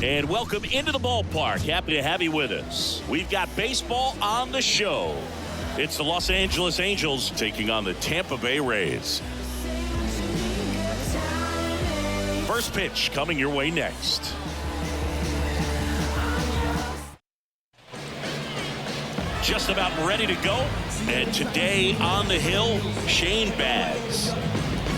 And welcome into the ballpark. Happy to have you with us. We've got baseball on the show. It's the Los Angeles Angels taking on the Tampa Bay Rays. First pitch coming your way next. Just about ready to go. And today on the hill, Shane Baz.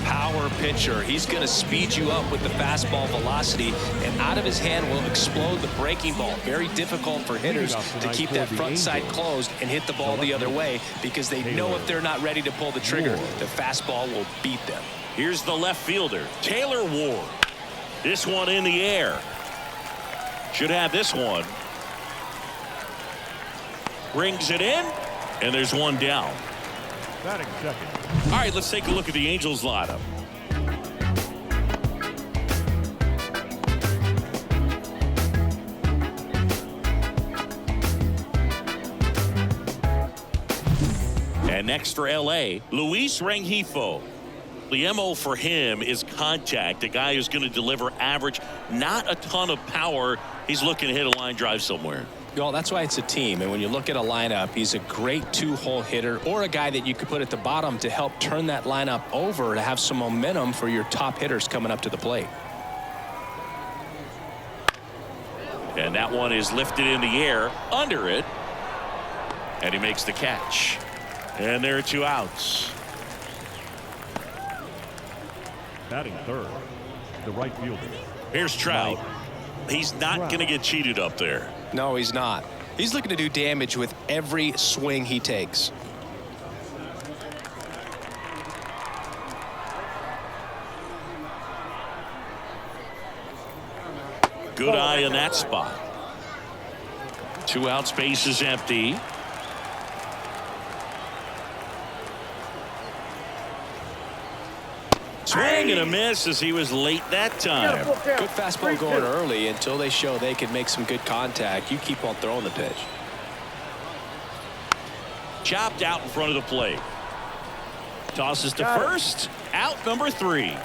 Power pitcher. He's going to speed you up with the fastball velocity, and out of his hand will explode the breaking ball. Very difficult for hitters to keep that front side closed and hit the ball the other way, because they know if they're not ready to pull the trigger, the fastball will beat them. Here's the left fielder, Taylor Ward. This one in the air. Should have this one. Brings it in, and there's one down. Batting second. All right, let's take a look at the Angels lineup. And next for LA, Luis Rengifo. The MO for him is contact. A guy who's going to deliver average, not a ton of power. He's looking to hit a line drive somewhere. Well, that's why it's a team. And when you look at a lineup, he's a great two-hole hitter, or a guy that you could put at the bottom to help turn that lineup over to have some momentum for your top hitters coming up to the plate. And that one is lifted in the air under it. And he makes the catch. And there are two outs. Batting third, the right fielder. Here's Trout. He's not going to get cheated up there. No, he's not. He's looking to do damage with every swing he takes. Good eye in that spot. Two out, space is empty. Swing and a miss as he was late that time. Good fastball going early until they show they can make some good contact. You keep on throwing the pitch. Chopped out in front of the plate. Tosses to first. Out number 3.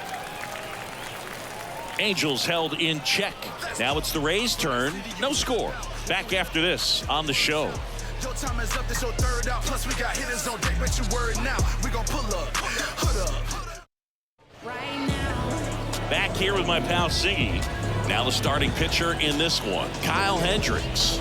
Angels held in check. Now it's the Rays' turn. No score. Back after this on the show. Your time is up, this your third out. Plus we got hitters on deck. Bet your word now. We gon' pull up, hood up. Back here with my pal Siggy. Now the starting pitcher in this one, Kyle Hendricks.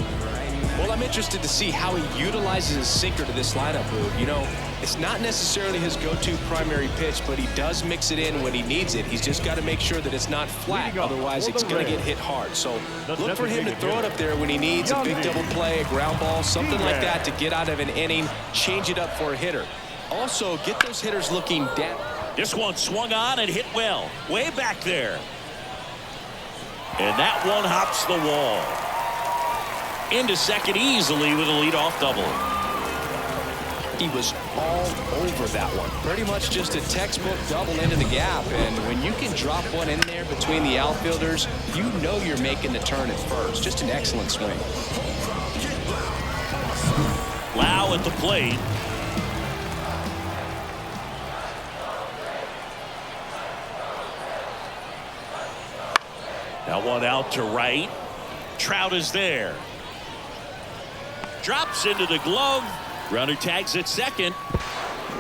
Well, I'm interested to see how he utilizes his sinker to this lineup, Boog. You know, it's not necessarily his go-to primary pitch, but he does mix it in when he needs it. He's just got to make sure that it's not flat, otherwise it's going to get hit hard. So look for him to throw it up there when he needs a big double play, a ground ball, something like that to get out of an inning, change it up for a hitter. Also, get those hitters looking down. This one swung on and hit well. Way back there. And that one hops the wall. Into second easily with a leadoff double. He was all over that one. Pretty much just a textbook double into the gap. And when you can drop one in there between the outfielders, you know you're making the turn at first. Just an excellent swing. Lau at the plate. That one out to right. Trout is there. Drops into the glove. Runner tags at second.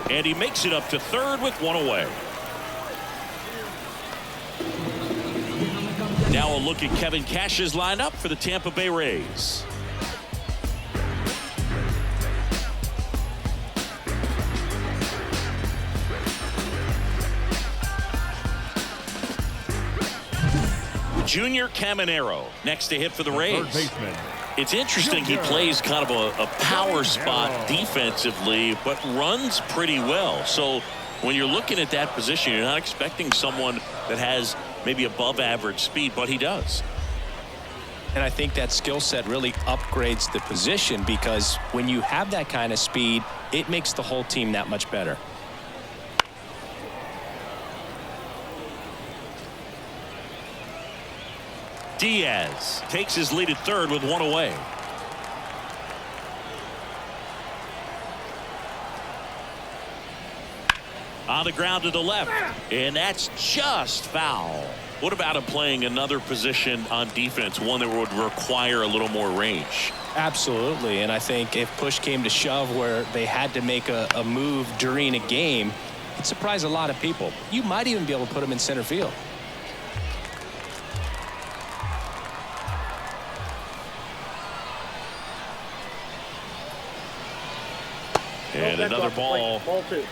And he makes it up to third with one away. Now a look at Kevin Cash's lineup for the Tampa Bay Rays. Junior Caminero next to hit for the Rays. It's interesting, he plays kind of a power spot defensively, but runs pretty well. So when you're looking at that position, you're not expecting someone that has maybe above average speed, but he does. And I think that skill set really upgrades the position, because when you have that kind of speed, it makes the whole team that much better. Diaz takes his lead at third with one away. On the ground to the left, and that's just foul. What about him playing another position on defense, one that would require a little more range? Absolutely, and I think if push came to shove where they had to make a move during a game, it'd surprise a lot of people. You might even be able to put him in center field. And another ball. Ball 2.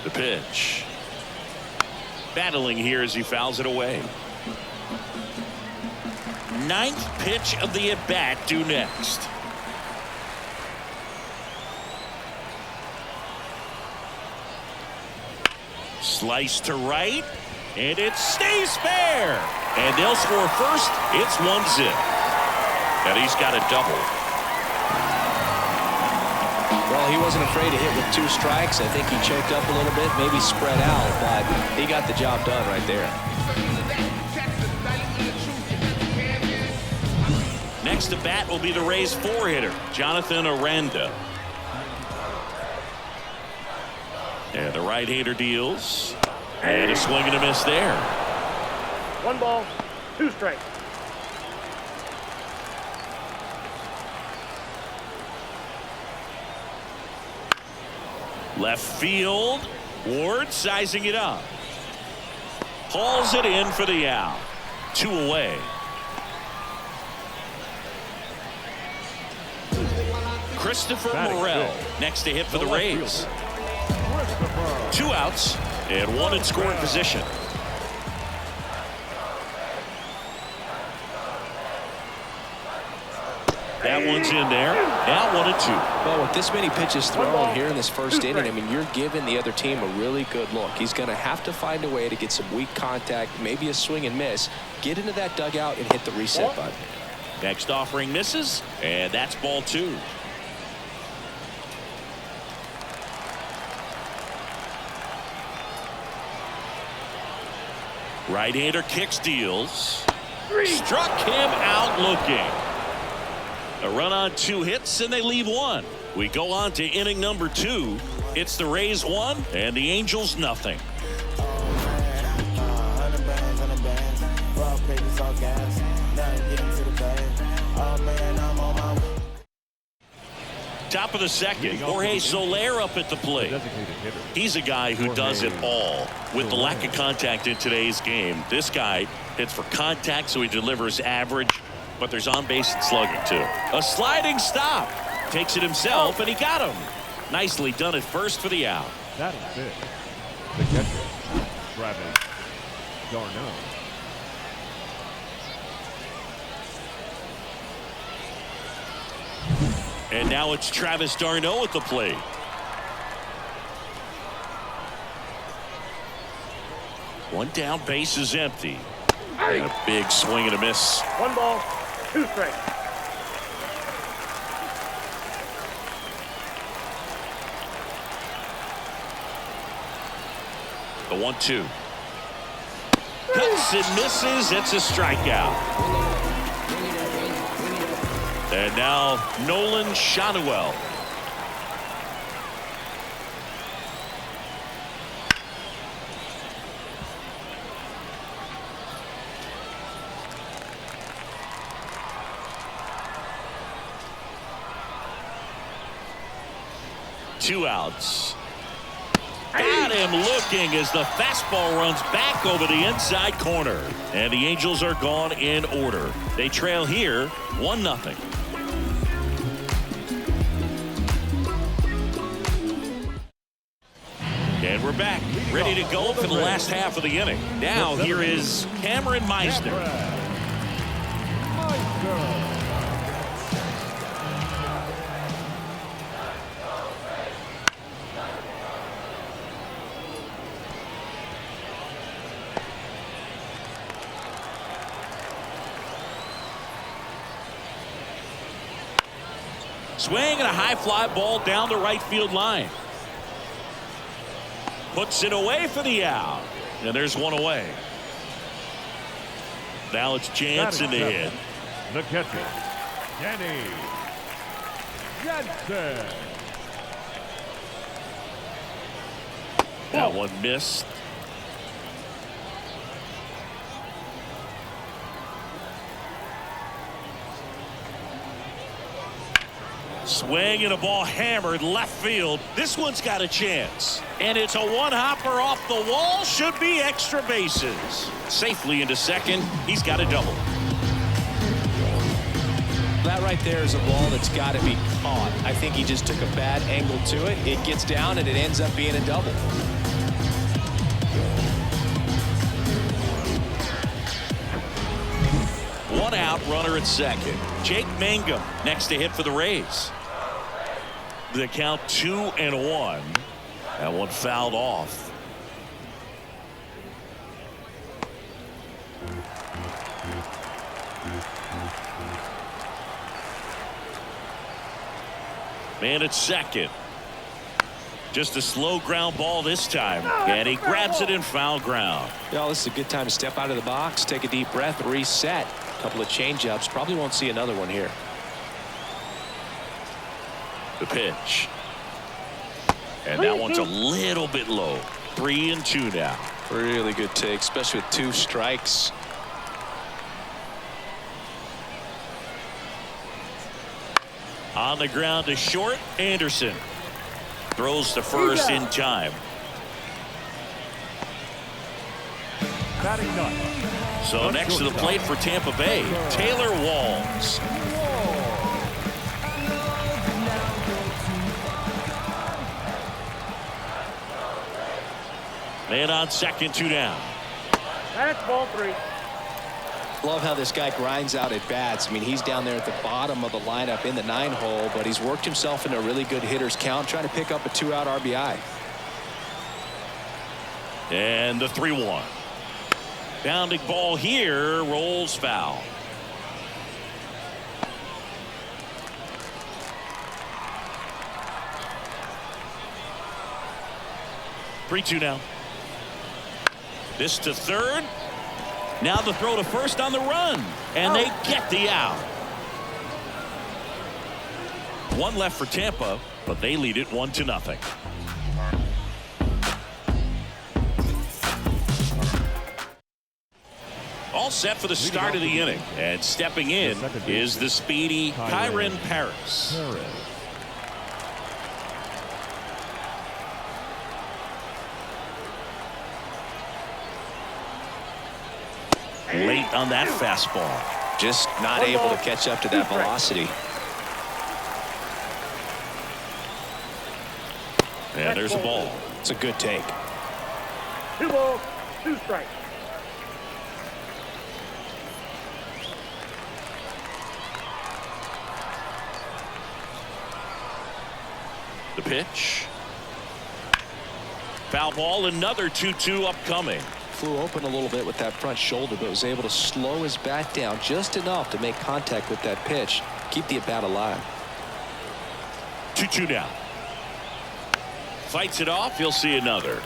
The pitch. Battling here as he fouls it away. Ninth pitch of the at-bat due next. Slice to right, and it stays fair. And they'll score first. It's 1-0. And he's got a double. Well, he wasn't afraid to hit with 2 strikes. I think he choked up a little bit, maybe spread out, but he got the job done right there. Next to bat will be the Rays 4-hitter, Jonathan Aranda. And the right-hander deals. And a swing and a miss there. 1 ball, 2 strikes. Left field. Ward sizing it up. Hauls it in for the out. 2 away. Christopher Morel next to hit for the Rays. 2 outs and 1 in scoring position. That one's in there. Now 1-2. Well, with this many pitches thrown here in this first inning, I mean, you're giving the other team a really good look. He's going to have to find a way to get some weak contact, maybe a swing and miss, get into that dugout and hit the reset button. Next offering misses, and that's ball 2. Right-hander kicks, deals. Struck him out looking. A run on 2 hits, and they leave 1. We go on to inning number 2. It's the Rays 1 and the Angels nothing. Top of the second, Jorge Soler up at the plate. He's a guy who does it all. With the lack of contact in today's game, this guy hits for contact, so he delivers average, but there's on base and slugging too. A sliding stop. Takes it himself, and he got him. Nicely done at first for the out. That is it. The catcher, Travis d'Arnaud. And now it's Travis d'Arnaud at the plate. One down, base is empty. And a big swing and a miss. 1 ball, 2 strikes. The 1-2. Cuts and misses. It's a strikeout. And now Nolan Shanuel. Two outs. Got him looking as the fastball runs back over the inside corner. And the Angels are gone in order. They trail here 1-0. And we're back, ready to go for the last half of the inning. Now here is Cameron Meisner. Swing and a high fly ball down the right field line. Puts it away for the out. And there's one away. Now it's Jansen to hit. The catcher, Danny Jansen. That one missed. Swing and a ball hammered left field. This one's got a chance. And it's a one-hopper off the wall. Should be extra bases. Safely into second. He's got a double. That right there is a ball that's got to be caught. I think he just took a bad angle to it. It gets down and it ends up being a double. One out, runner at second. Jake Mangum next to hit for the Rays. The count 2-1. That one fouled off. Man at second. Just a slow ground ball this time. And he grabs it in foul ground. Well, this is a good time to step out of the box, take a deep breath, reset. A couple of change-ups. Probably won't see another one here. The pitch. And that one's a little bit low. 3-2 now. Really good take, especially with 2 strikes. On the ground to short. Anderson throws to first in time. Batting ninth. So next to the plate for Tampa Bay, Taylor Walls. Man on second, 2 down. That's ball 3. Love how this guy grinds out at bats. I mean, he's down there at the bottom of the lineup in the 9-hole, but he's worked himself into a really good hitter's count, trying to pick up a 2-out RBI. And the 3-1. Bounding ball here, rolls foul. Three-two now. This to third. Now the throw to first on the run. And they get the out. One left for Tampa, but they lead it 1-0. All set for the start of the inning. And stepping in is the speedy Kyron Paris. Late on that fastball. Just not able to catch up to that velocity. And there's a ball. It's a good take. 2 balls, 2 strikes. The pitch. Foul ball, another 2-2 upcoming. Flew open a little bit with that front shoulder, but was able to slow his bat down just enough to make contact with that pitch. Keep the at-bat alive. 2-2 now. Fights it off. He'll see another.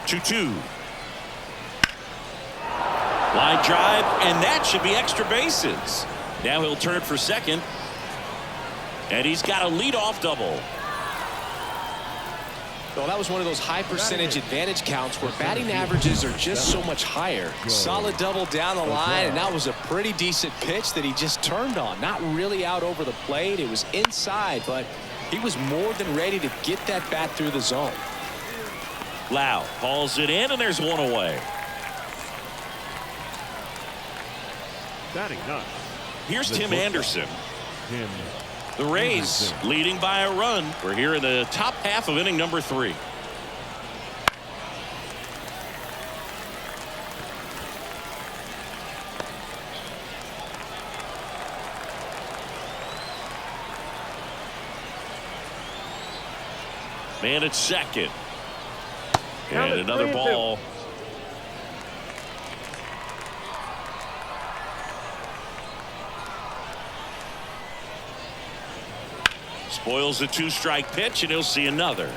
Two-two. Line drive, and that should be extra bases. Now he'll turn for second. And he's got a leadoff double. Well, that was one of those high percentage advantage counts where batting averages are just so much higher. Solid double down the line, and that was a pretty decent pitch that he just turned on. Not really out over the plate. It was inside, but he was more than ready to get that bat through the zone. Lau hauls it in, and there's one away. Batting ninth. Here's Tim Anderson. The Rays leading by a run. We're here in the top half of inning number 3. Man at second. And another ball. Boyle's a 2-strike pitch, and he'll see another.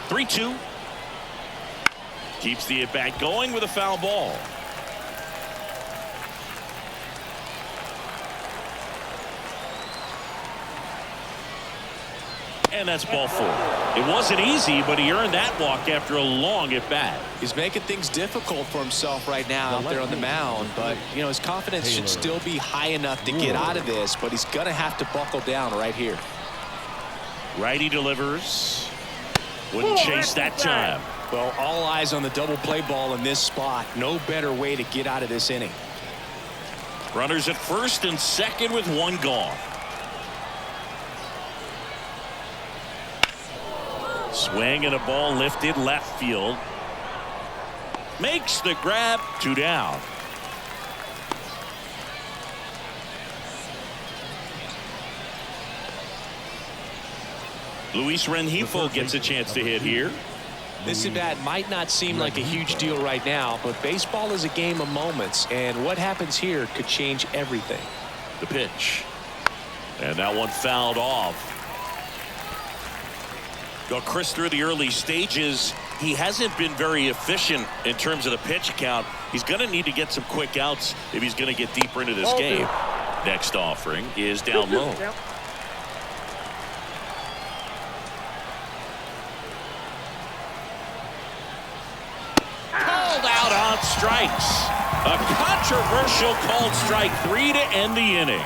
Three-two. Keeps the at-bat going with a foul ball. And that's ball 4. It wasn't easy, but he earned that walk after a long at-bat. He's making things difficult for himself right now out there on the mound, but you know his confidence should still be high enough to get out of this, but he's gonna have to buckle down right here. Righty delivers. Wouldn't chase that time. Well, all eyes on the double play ball in this spot. No better way to get out of this inning. Runners at first and second with one gone. Swing and a ball lifted left field. Makes the grab. 2 down. Luis Rengifo gets a chance to hit here. This at bat might not seem like a huge deal right now, but baseball is a game of moments, and what happens here could change everything. The pitch. And that one fouled off. Well, Chris, through the early stages, he hasn't been very efficient in terms of the pitch count. He's going to need to get some quick outs if he's going to get deeper into this game. Next offering is down low. Called out on strikes. A controversial called strike 3 to end the inning.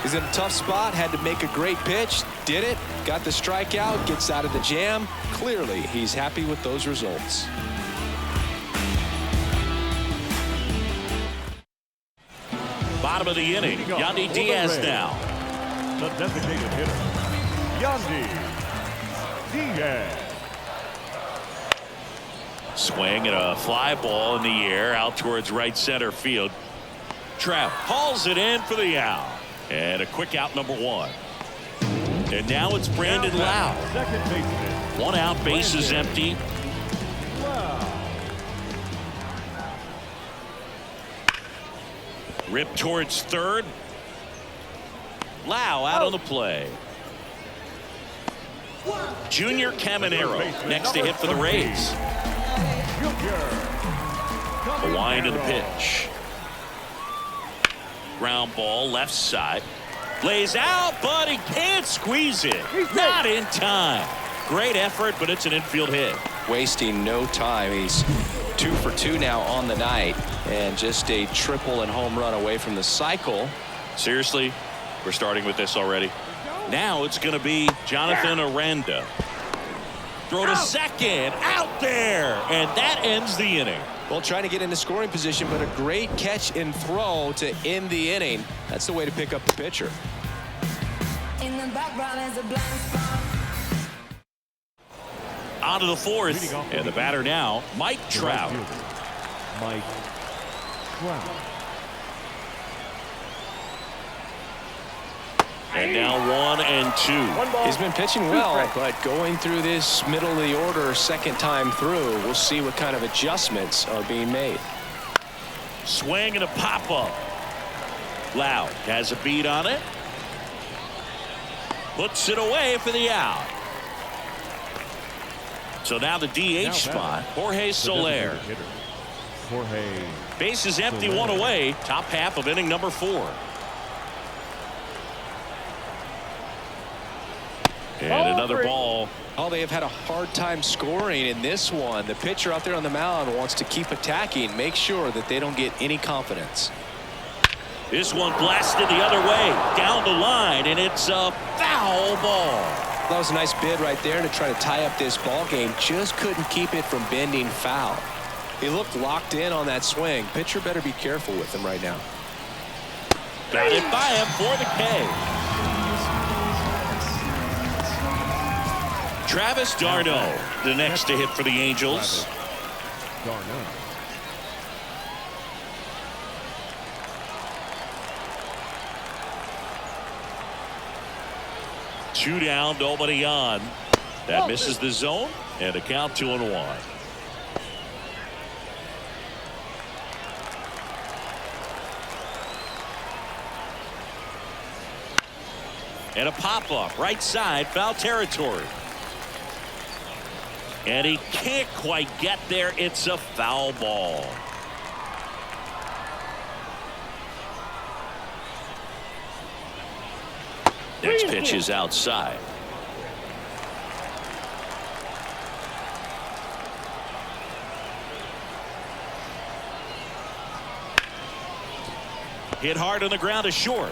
He's in a tough spot, had to make a great pitch, did it, got the strikeout, gets out of the jam. Clearly, he's happy with those results. Bottom of the inning, Yandy Diaz now. The designated hitter, Yandy Diaz. Swing and a fly ball in the air out towards right center field. Trout hauls it in for the out. And a quick out, number 1. And now it's Brandon Lau. Second baseman. 1 out, base is empty. Rip towards third. Lau out on the play. Junior Caminero next to hit for the Rays. The wind of the pitch. Ground ball left side. Lays out, but he can't squeeze it. Not in time. Great effort, but it's an infield hit. Wasting no time. He's 2 for 2 now on the night, and just a triple and home run away from the cycle. Seriously, we're starting with this already. Now it's going to be Jonathan Aranda. Throw to second, out there, and that ends the inning. Well, trying to get into scoring position, but a great catch and throw to end the inning. That's the way to pick up the pitcher. In the background is a blind spot. On to the 4th, and the batter now, Mike Trout. Mike Trout. And now 1 and 2. He's been pitching well, but going through this middle of the order second time through, we'll see what kind of adjustments are being made. Swing and a pop-up. Loud has a beat on it. Puts it away for the out. So now the DH spot, Jorge Soler. Jorge. Base is empty, 1 away. Top half of inning number 4. And another ball. Oh, they have had a hard time scoring in this one. The pitcher out there on the mound wants to keep attacking, make sure that they don't get any confidence. This one blasted the other way, down the line, and it's a foul ball. That was a nice bid right there to try to tie up this ball game. Just couldn't keep it from bending foul. He looked locked in on that swing. Pitcher better be careful with him right now. Got it by him for the K. Travis d'Arnaud, the next to hit for the Angels. d'Arnaud. 2 down, nobody on. That misses the zone, and a count 2-1. And a pop-up right side, foul territory. And he can't quite get there. It's a foul ball. Next pitch is outside. Hit hard on the ground to short.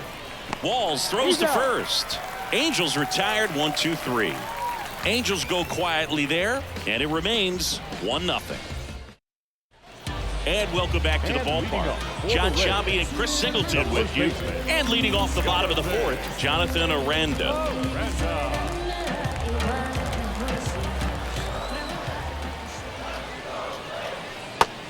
Walls throws to first. Angels retired 1-2-3. Angels go quietly there, and it remains 1-0. And welcome back to the ballpark. John Sciambi and Chris Singleton with you. And leading off the bottom of the fourth, Jonathan Aranda.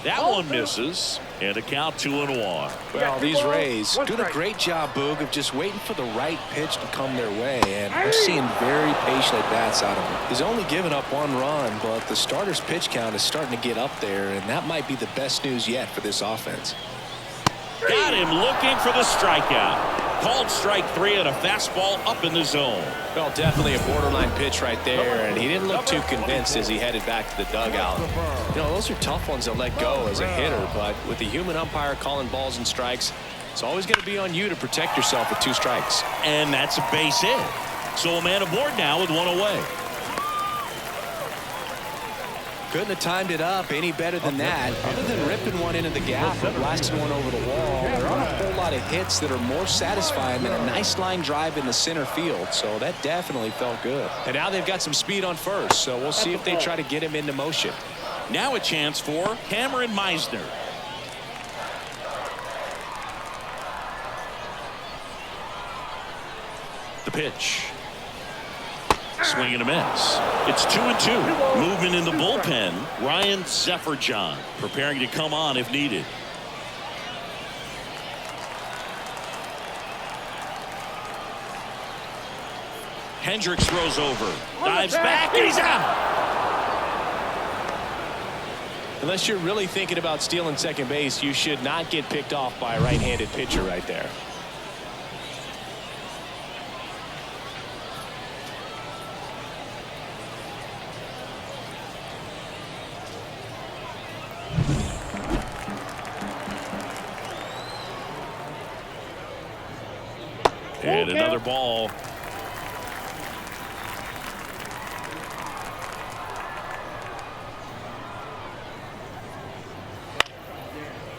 That one misses, and a count 2-1. Well, these Rays doing a great job, Boog, of just waiting for the right pitch to come their way, and we're seeing very patient at-bats out of him. He's only given up 1 run, but the starter's pitch count is starting to get up there, and that might be the best news yet for this offense. Got him looking for the strikeout. Called strike 3 and a fastball up in the zone. Well, definitely a borderline pitch right there, and he didn't look too convinced as he headed back to the dugout. You know, those are tough ones to let go as a hitter, but with the human umpire calling balls and strikes, it's always going to be on you to protect yourself with 2 strikes. And that's a base hit. So a man aboard now with 1 away. Couldn't have timed it up any better than that. Other than ripping one into the gap or blasting one over the wall, there aren't a whole lot of hits that are more satisfying than a nice line drive in the center field. So that definitely felt good. And now they've got some speed on first, so we'll see if they try to get him into motion. Now a chance for Cameron Meisner. The pitch. Swing and a miss. It's 2-2. Movement in the bullpen. Ryan Zephyr-John preparing to come on if needed. Hendricks throws over. Dives back. And he's out. Unless you're really thinking about stealing second base, you should not get picked off by a right-handed pitcher right there. And another ball.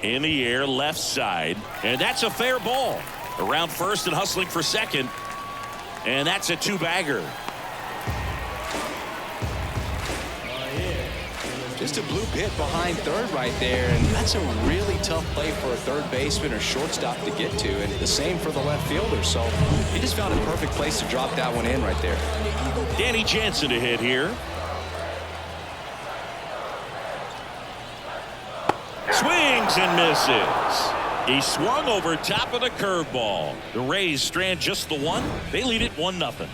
In the air, left side. And that's a fair ball. Around first and hustling for second. And that's a 2-bagger. Just a blue pit behind third right there, and that's a really tough play for a third baseman or shortstop to get to, and the same for the left fielder. So he just found a perfect place to drop that one in right there. Danny Jansen to hit here. Swings and misses. He swung over top of the curveball. The Rays strand just the one. They lead it 1-0.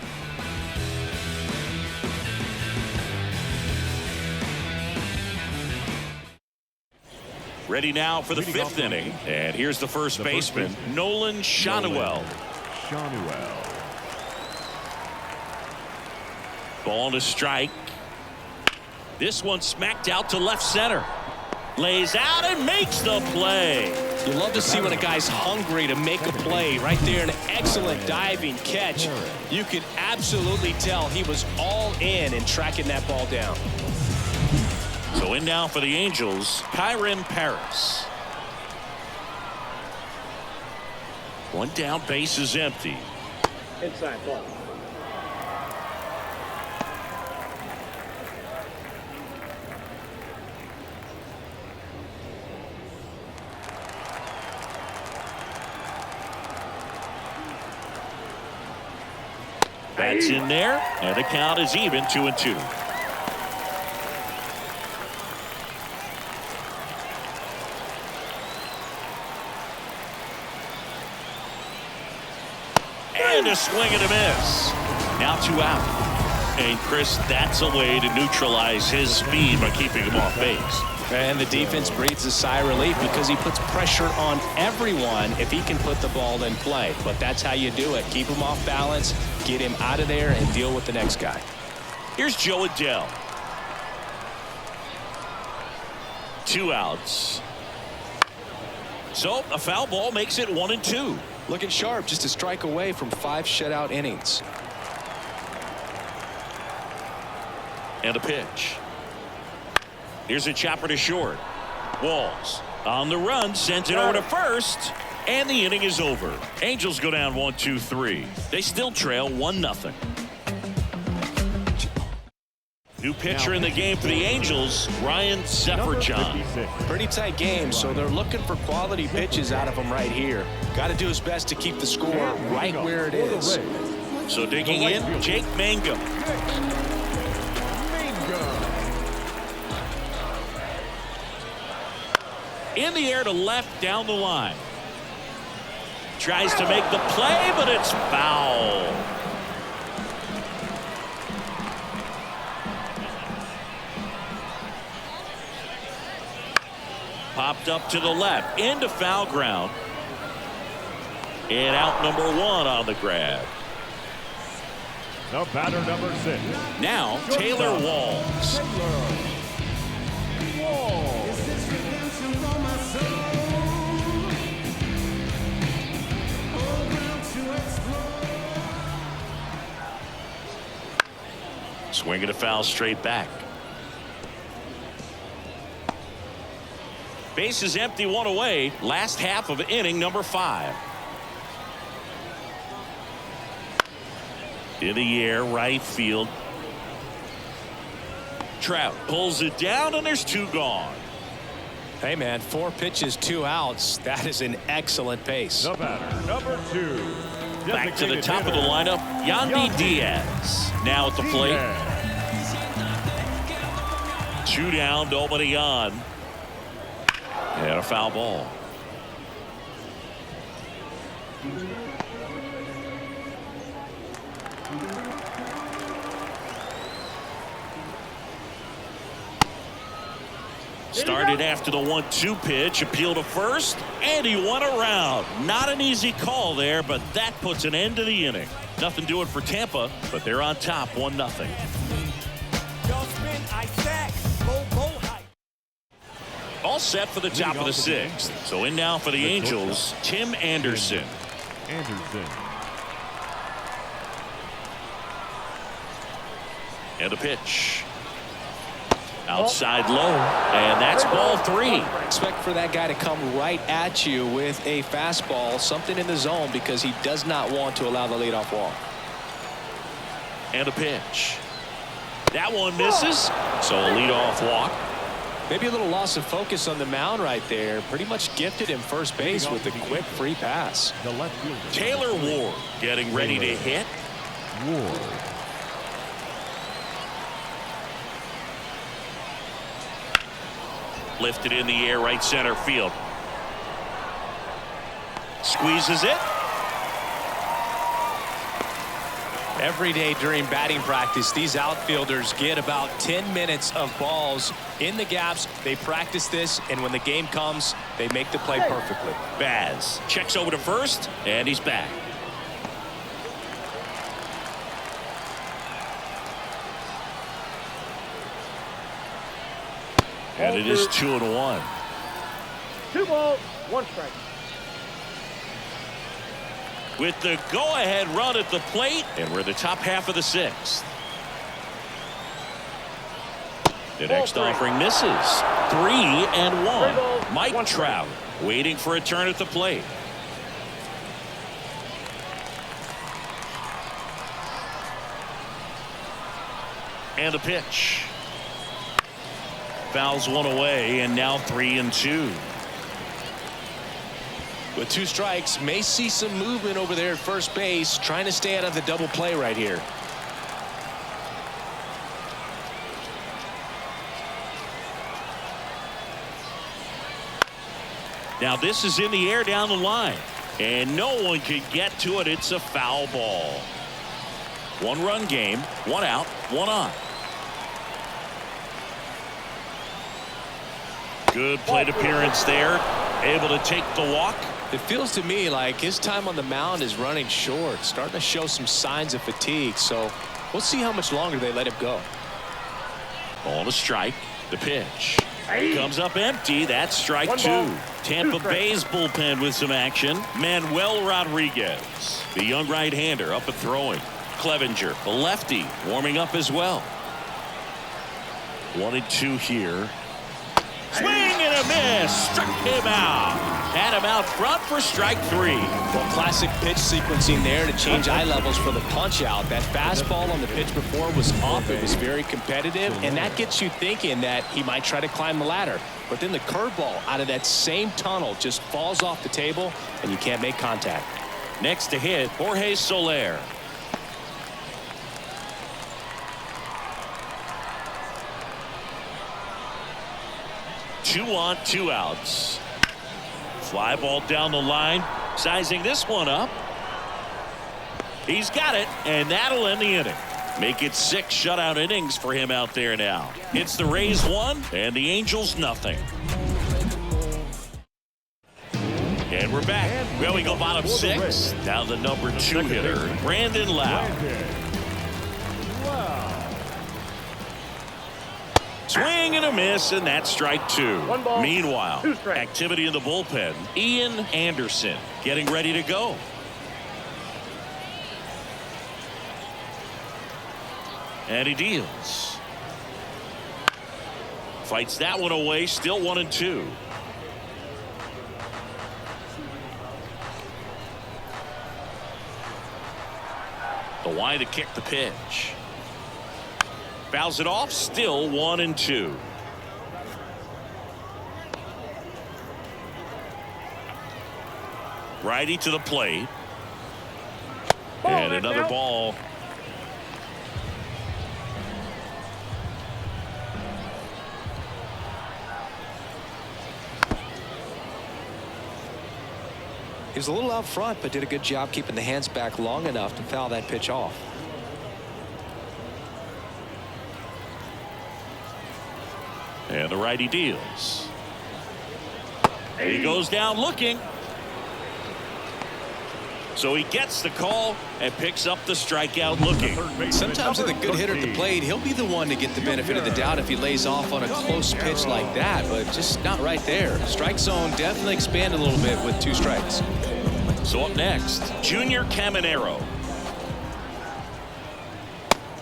Ready now for the 5th inning. And here's the first baseman, Nolan Schanuel. Ball to strike. This one smacked out to left center. Lays out and makes the play. You love to see when a guy's hungry to make a play. Right there, an excellent diving catch. You could absolutely tell he was all in tracking that ball down. So in now for the Angels, Kyren Paris. One down, base is empty. Inside ball. That's in there, and the count is even 2-2. And a swing and a miss. Now 2 out. And Chris, that's a way to neutralize his speed by keeping him off base. And the defense breathes a sigh of relief because he puts pressure on everyone if he can put the ball in play. But that's how you do it. Keep him off balance, get him out of there, and deal with the next guy. Here's Joe Adele. 2 outs. So a foul ball makes it 1-2. Looking sharp, just a strike away from 5 shutout innings. And a pitch. Here's a chopper to short. Walls on the run, sends it over to first, and the inning is over. Angels go down 1-2-3. They still trail 1-0. New pitcher in the game for the Angels, Ryan Sefferjohn. Pretty tight game, so they're looking for quality pitches out of him right here. Got to do his best to keep the score right where it is. So digging in, Jake Mangum. In the air to left down the line. Tries to make the play, but it's foul. Popped up to the left into foul ground. And out number 1 on the grab. The batter number 6. Now Taylor Walls. Swinging a foul straight back. Base is empty, 1 away. Last half of inning number 5. In the air, right field. Trout pulls it down, and there's 2 gone. Hey, man, 4 pitches, 2 outs. That is an excellent pace. The batter number 2. Back to the top of the lineup, Yandy Diaz. Now at the plate. 2 down, nobody on. And a foul ball. Started after the 1-2 pitch, appeal to first, and he won around. Not an easy call there, but that puts an end to the inning. Nothing doing for Tampa, but they're on top 1-0. All set for the top of the 6th. So in now for the Angels, Tim Anderson. And a pitch. Outside low, and that's ball 3. Expect for that guy to come right at you with a fastball, something in the zone, because he does not want to allow the leadoff walk. And a pitch. That one misses, so a leadoff walk. Maybe a little loss of focus on the mound right there. Pretty much gifted him first base with a quick free pass. Taylor Ward getting ready to hit. Lifted in the air, right center field. Squeezes it. Every day during batting practice, these outfielders get about 10 minutes of balls in the gaps. They practice this, and when the game comes, they make the play perfectly. Baz checks over to first, and he's back. And it is 2-1. 2 balls, 1 strike. With the go-ahead run at the plate, and we're in the top half of the 6th. The next offering misses. 3-1. Mike Trout waiting for a turn at the plate. And a pitch. Fouls 1 away, and now 3-2. With 2 strikes, may see some movement over there at first base, trying to stay out of the double play right here. Now this is in the air down the line, and no one can get to it. It's a foul ball. 1-run game, 1 out, 1 on. Good plate appearance there. Able to take the walk. It feels to me like his time on the mound is running short, starting to show some signs of fatigue. So we'll see how much longer they let him go. Ball to strike. The pitch comes up empty. That's strike two. Tampa Bay's bullpen with some action. Manuel Rodriguez, the young right-hander, up and throwing. Clevenger, the lefty, warming up as well. 1-2 here. Swing and a miss. Struck him out. Had him out front for strike three. Well, classic pitch sequencing there to change eye levels for the punch out. That fastball on the pitch before was off. It was very competitive, and that gets you thinking that he might try to climb the ladder. But then the curveball out of that same tunnel just falls off the table, and you can't make contact. Next to hit, Jorge Soler. Two on, 2 outs. Fly ball down the line. Sizing this one up. He's got it, and that'll end the inning. Make it 6 shutout innings for him out there now. It's the Rays 1 and the Angels nothing. And we're back. Well, we go bottom 6. Now the number 2 hitter, Brandon Lau. Swing and a miss, and that's strike 2. Meanwhile, activity in the bullpen. Ian Anderson getting ready to go. And he deals. Fights that one away, still 1-2. The wide to kick the pitch. Fouls it off, still 1-2. Righty to the plate. And another ball. He was a little out front, but did a good job keeping the hands back long enough to foul that pitch off. And the righty deals. He goes down looking. So he gets the call and picks up the strikeout looking. Sometimes with a good hitter at the plate, he'll be the one to get the benefit of the doubt if he lays off on a close pitch like that, but just not right there. Strike zone definitely expanded a little bit with 2 strikes. So up next, Junior Caminero.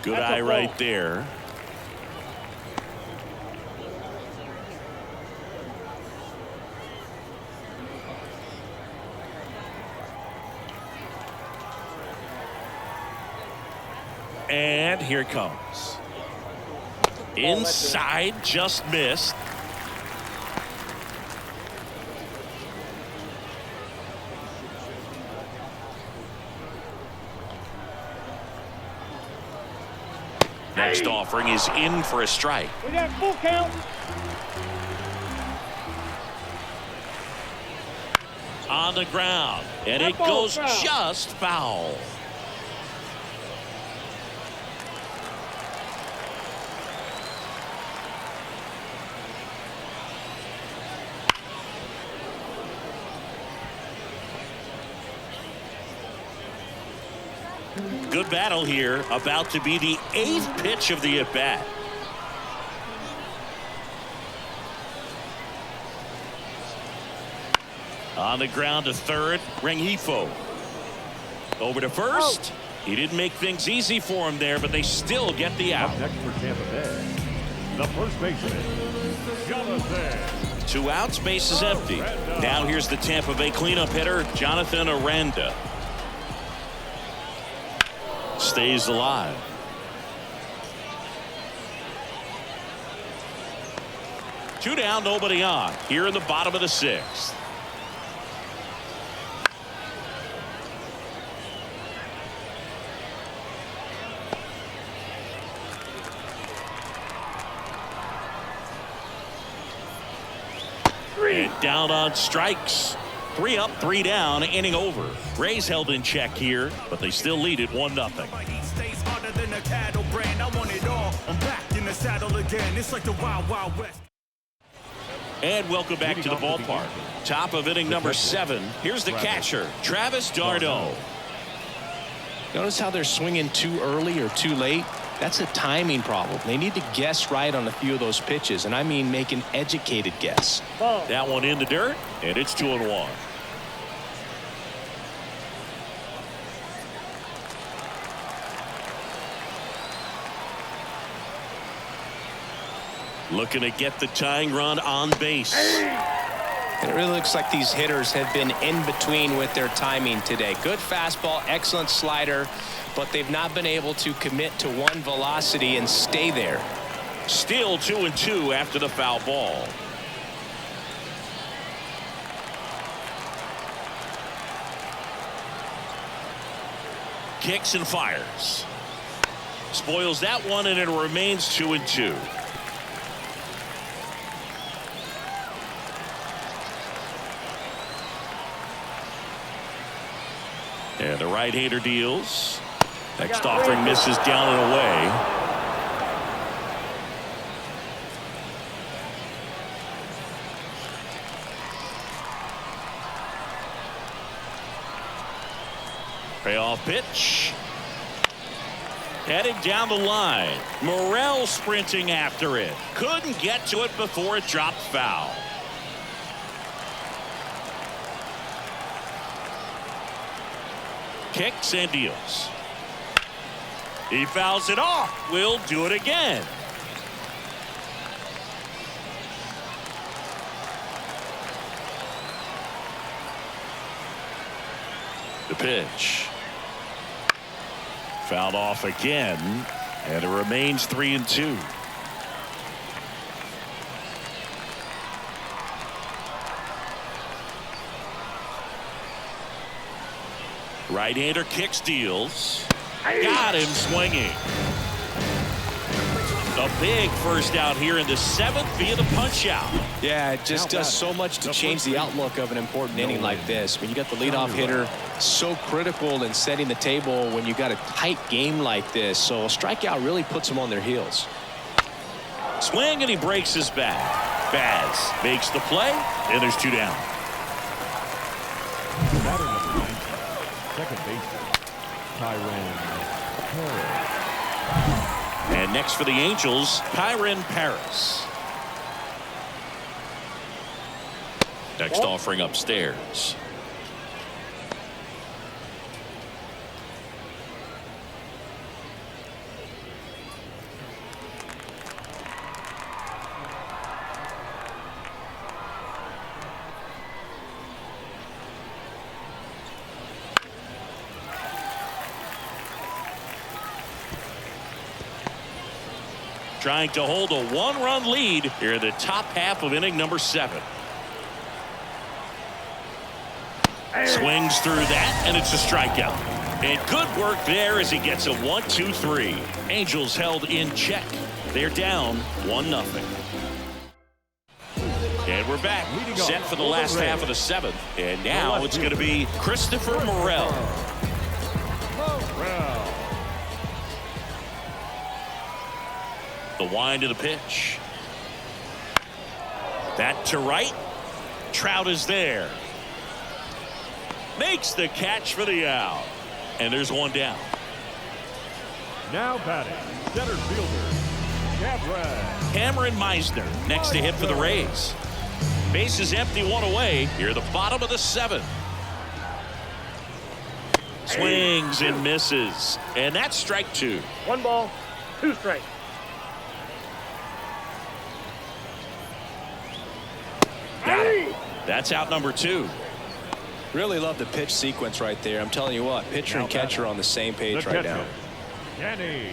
Good eye right there. And here it comes. Inside, just missed. Next offering is in for a strike. We got full count. On the ground, and it goes just foul. Good battle here, about to be the 8th pitch of the at-bat. On the ground to third, Rengifo. Over to first. He didn't make things easy for him there, but they still get the out. Up next for Tampa Bay, the first baseman, Jonathan. 2 outs, base is empty. Now here's the Tampa Bay cleanup hitter, Jonathan Aranda. Stays alive. Two down, nobody on. Here in the bottom of the 6th. And down on strikes. 3 up, 3 down, inning over. Rays held in check here, but they still lead it 1-0. And welcome back to the ballpark. Top of inning number 7. Here's the catcher, Travis d'Arnaud. Notice how they're swinging too early or too late? That's a timing problem. They need to guess right on a few of those pitches, and I mean make an educated guess. That one in the dirt, and it's 2-1. Looking to get the tying run on base. It really looks like these hitters have been in between with their timing today. Good fastball, excellent slider, but they've not been able to commit to one velocity and stay there. Still 2-2 after the foul ball. Kicks and fires. Spoils that one, and it remains 2-2. And the right-hander deals. Next offering misses down and away. Payoff pitch. Heading down the line. Morel sprinting after it. Couldn't get to it before it dropped foul. Kicks and deals. He fouls it off. We'll do it again. The pitch. Fouled off again, and it remains 3-2. Right-hander kicks, deals. Got him swinging. A big first out here in the 7th via the punch out. Yeah, it just does so much to change the outlook of an important inning like this. When you got the leadoff hitter, so critical in setting the table when you got a tight game like this. So a strikeout really puts them on their heels. Swing, and he breaks his bat. Baz makes the play, and there's 2 down. Batter number 19, second baseman, Kyron Paris. And next for the Angels, Kyron Paris. Next offering upstairs. Trying to hold a 1-run lead here in the top half of inning number 7. Swings through that, and it's a strikeout. And good work there as he gets a 1-2-3. Angels held in check. They're down 1-0. And we're back, set for the last half of the 7th. And now it's going to be Christopher Morel. The wind of the pitch. That to right. Trout is there. Makes the catch for the out. And there's 1 down. Now batting, center fielder, Cameron Meisner next to hit for the Rays. Base is empty, 1 away. Here at the bottom of the 7th. Swings and misses. And that's strike 2. 1 ball, 2 strikes. Got it. That's out number 2. Really love the pitch sequence right there. I'm telling you what, pitcher and catcher are on the same page right now. Danny.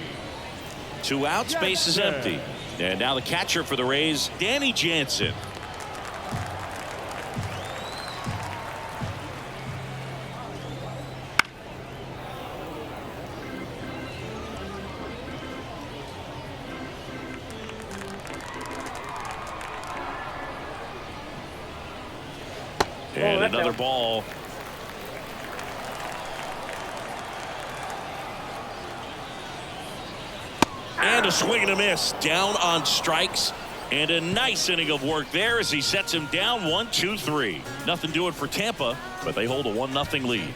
2 outs, base is empty. And now the catcher for the Rays, Danny Jansen. And another ball. And a swing and a miss. Down on strikes. And a nice inning of work there as he sets him down 1-2-3. Nothing doing for Tampa, but they hold a 1-0 lead.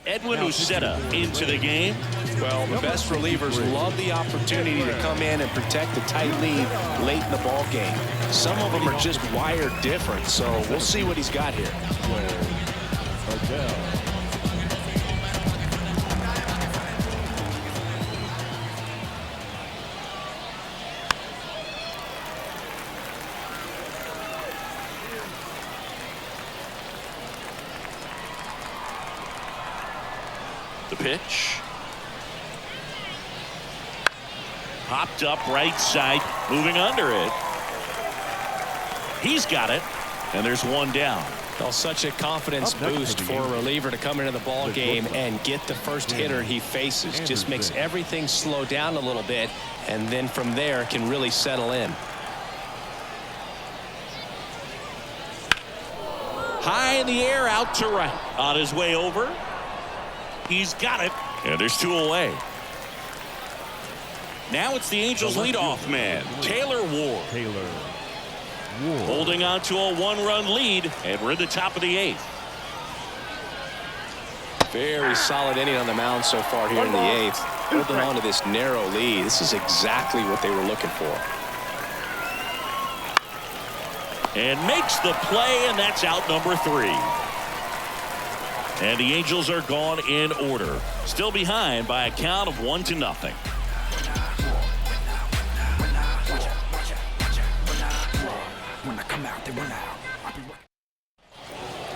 Edwin Uceta into the game. Well, the best relievers love the opportunity to come in and protect the tight lead late in the ball game. Some of them are just wired different, so we'll see what he's got here. The pitch. Popped up right side, moving under it. He's got it, and there's one down. Well, such a confidence boost for a reliever to come into the ball game and get the first hitter he faces. Just makes everything slow down a little bit, and then from there can really settle in. High in the air, out to right. On his way over. He's got it, and there's two away. Now it's the Angels' leadoff man, Taylor Ward. Holding on to a one-run lead, and we're in the top of the 8th. Very solid inning on the mound so far here in the 8th. Holding on to this narrow lead. This is exactly what they were looking for. And makes the play, and that's out number 3. And the Angels are gone in order. Still behind by a count of 1-0.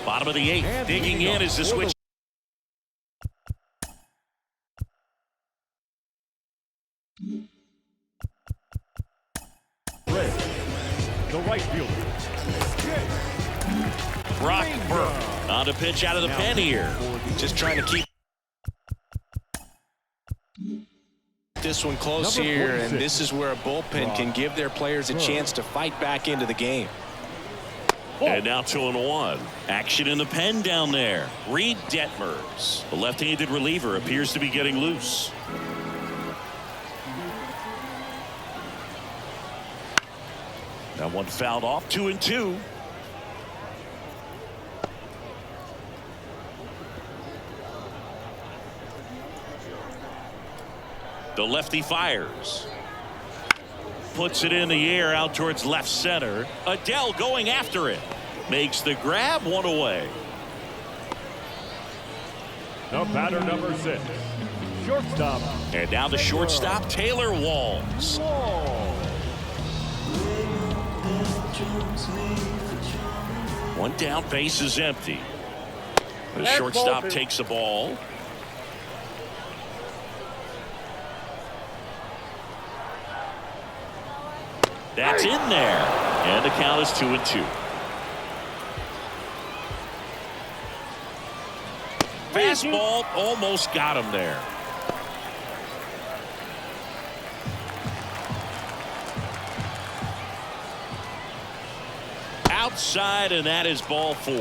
Bottom of the 8th. Digging in is the switch. The right fielder. Brock Burke on to pitch out of the pen here. Just trying to keep this one close here, and this is where a bullpen can give their players a chance to fight back into the game. And now 2-1. Action in the pen down there. Reed Detmers, the left-handed reliever, appears to be getting loose. That one fouled off. 2-2. The lefty fires. Puts it in the air out towards left center. Adele going after it. Makes the grab, one away. The batter number 6. Shortstop. And now the shortstop, Taylor Walls. One down, base is empty. The shortstop takes the ball. That's in there. And the count is 2-2. Fastball almost got him there. Outside, and that is ball 4.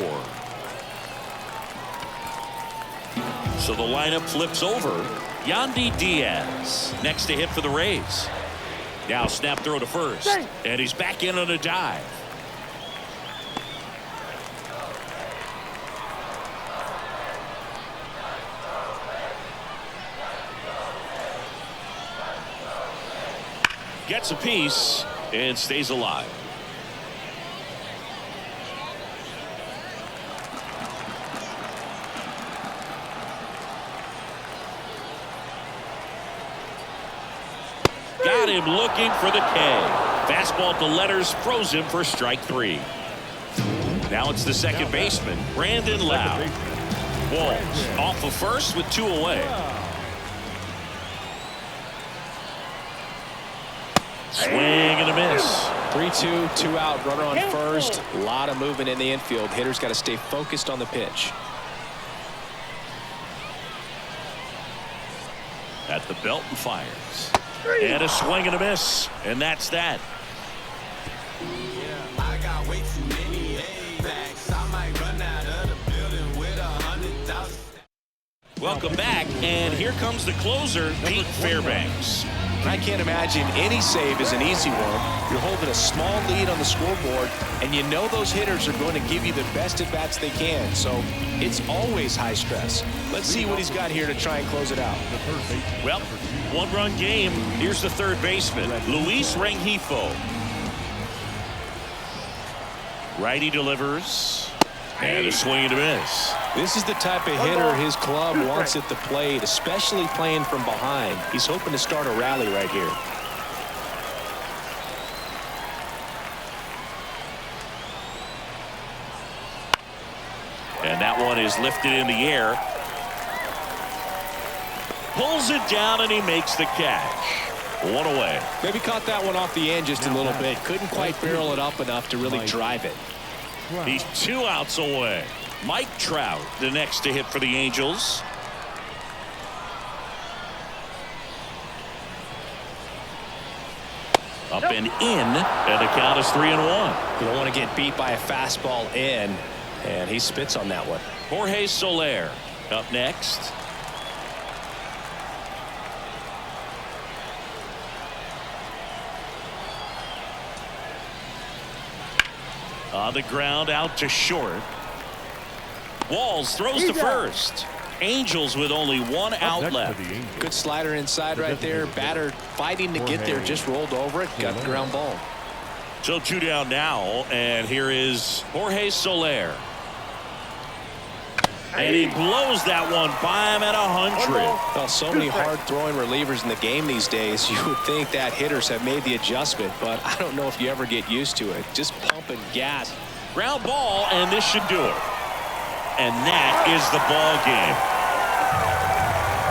So the lineup flips over. Yandy Diaz next to hit for the Rays. Now snap throw to first, and he's back in on a dive. Gets a piece and stays alive. Got him looking for the K. Fastball at the letters, froze him for strike 3. Now it's the second baseman, Brandon Lau. Walls off of first with 2 away. Swing and a miss. 3-2, 2 out, runner on first. A lot of movement in the infield. Hitter's got to stay focused on the pitch. At the belt and fires. And a swing and a miss. And that's that. I got way too many A-backs. I might run out of the building with 100,000. Welcome back, and here comes the closer, Pete Fairbanks. And I can't imagine any save is an easy one. You're holding a small lead on the scoreboard, and you know those hitters are going to give you the best at-bats they can. So it's always high stress. Let's see what he's got here to try and close it out. Well, one-run game. Here's the third baseman, Luis Rengifo. Righty delivers. And a swing and a miss. This is the type of hitter his club wants at the plate, especially playing from behind. He's hoping to start a rally right here. And that one is lifted in the air. Pulls it down and he makes the catch. One away. Maybe caught that one off the end just a little bit. Couldn't quite barrel it up enough to really drive it. He's 2 outs away. Mike Trout, the next to hit for the Angels. Up and in, and the count is 3-1. You don't want to get beat by a fastball in, and he spits on that one. Jorge Soler up next. On the ground, out to short. Walls throws to first. Angels with only 1 out left. Good slider inside right there. Batter fighting to get there, just rolled over it, got the ground ball. So 2 down now, and here is Jorge Soler. And he blows that one by him at 100. Well, so many hard-throwing relievers in the game these days. You would think that hitters have made the adjustment, but I don't know if you ever get used to it. Just pumping gas. Ground ball, and this should do it. And that is the ball game.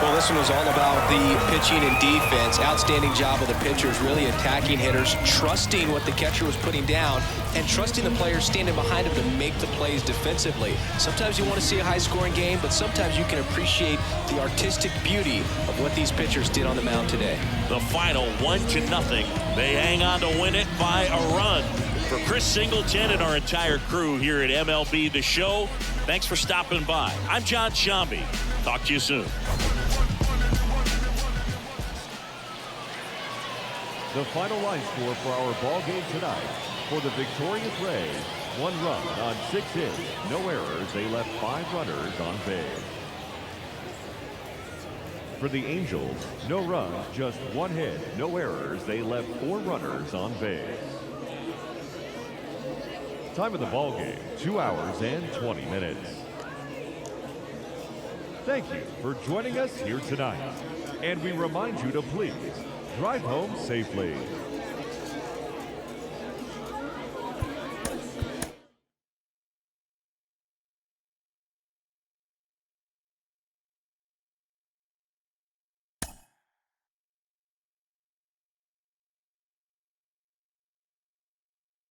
Well, this one was all about the pitching and defense. Outstanding job of the pitchers, really attacking hitters, trusting what the catcher was putting down, and trusting the players standing behind him to make the plays defensively. Sometimes you want to see a high-scoring game, but sometimes you can appreciate the artistic beauty of what these pitchers did on the mound today. The final 1-0. They hang on to win it by a run. For Chris Singleton and our entire crew here at MLB The Show, thanks for stopping by. I'm John Shambi. Talk to you soon. The final line score for our ball game tonight. For the victorious Rays, 1 run on 6 hits, no errors. They left 5 runners on base. For the Angels, no runs, just 1 hit, no errors. They left 4 runners on base. Time of the ball game, 2 hours and 20 minutes. Thank you for joining us here tonight. And we remind you to please drive home safely.